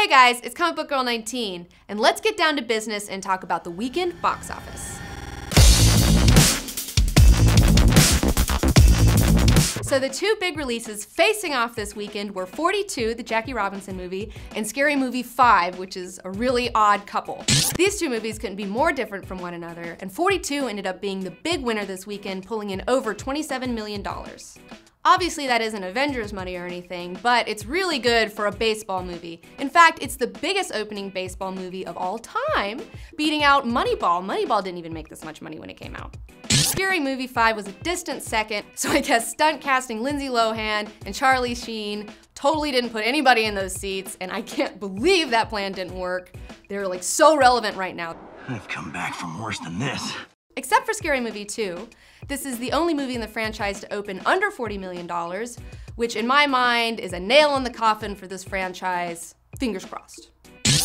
Hey guys, it's Comic Book Girl 19, and let's get down to business and talk about the weekend box office. So the two big releases facing off this weekend were 42, the Jackie Robinson movie, and Scary Movie 5, which is a really odd couple. These two movies couldn't be more different from one another, and 42 ended up being the big winner this weekend, pulling in over $27 million. Obviously that isn't Avengers money or anything, but it's really good for a baseball movie. In fact, it's the biggest opening baseball movie of all time, beating out Moneyball. Moneyball didn't even make this much money when it came out. Scary Movie 5 was a distant second, so I guess stunt casting Lindsay Lohan and Sheen totally didn't put anybody in those seats, and I can't believe that plan didn't work. They're like so relevant right now. I've come back from worse than this. Except for Scary Movie 2, this is the only movie in the franchise to open under $40 million, which in my mind is a nail in the coffin for this franchise. Fingers crossed.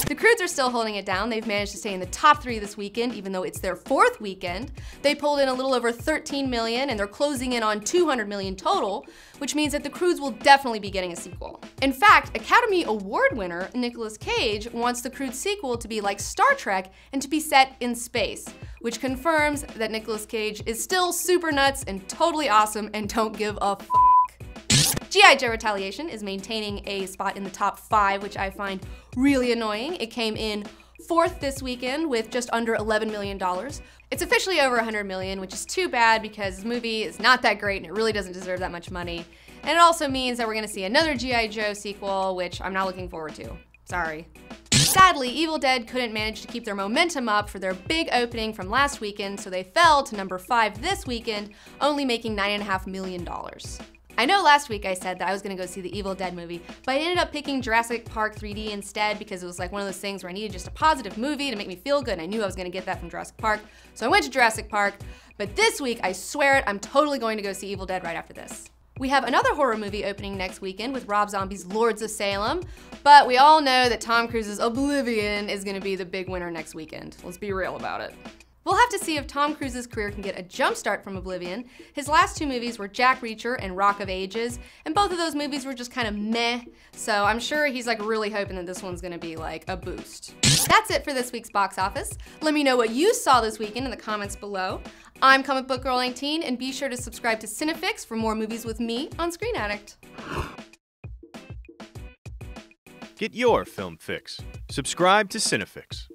The Croods are still holding it down. They've managed to stay in the top 3 this weekend, even though it's their 4th weekend. They pulled in a little over $13 million, and they're closing in on $200 million total, which means that the Croods will definitely be getting a sequel. In fact, Academy Award winner Nicolas Cage wants the Croods sequel to be like Star Trek and to be set in space, which confirms that Nicolas Cage is still super nuts and totally awesome and don't give a f***. G.I. Joe Retaliation is maintaining a spot in the top 5, which I find really annoying. It came in 4th this weekend with just under $11 million. It's officially over $100 million, which is too bad because this movie is not that great and it really doesn't deserve that much money. And it also means that we're gonna see another G.I. Joe sequel, which I'm not looking forward to. Sorry. Sadly, Evil Dead couldn't manage to keep their momentum up for their big opening from last weekend, so they fell to number 5 this weekend, only making $9.5 million. I know last week I said that I was gonna go see the Evil Dead movie, but I ended up picking Jurassic Park 3D instead because it was like one of those things where I needed just a positive movie to make me feel good, and I knew I was gonna get that from Jurassic Park, so I went to Jurassic Park. But this week, I swear it, I'm totally going to go see Evil Dead right after this. We have another horror movie opening next weekend with Rob Zombie's Lords of Salem, but we all know that Tom Cruise's Oblivion is gonna be the big winner next weekend. Let's be real about it. We'll have to see if Tom Cruise's career can get a jump start from Oblivion. His last 2 movies were Jack Reacher and Rock of Ages, and both of those movies were just kind of meh, so I'm sure he's like really hoping that this one's gonna be like a boost. That's it for this week's box office. Let me know what you saw this weekend in the comments below. I'm Comic Book Girl 19, and be sure to subscribe to CineFix for more movies with me on Screen Addict. Get your film fix. Subscribe to CineFix.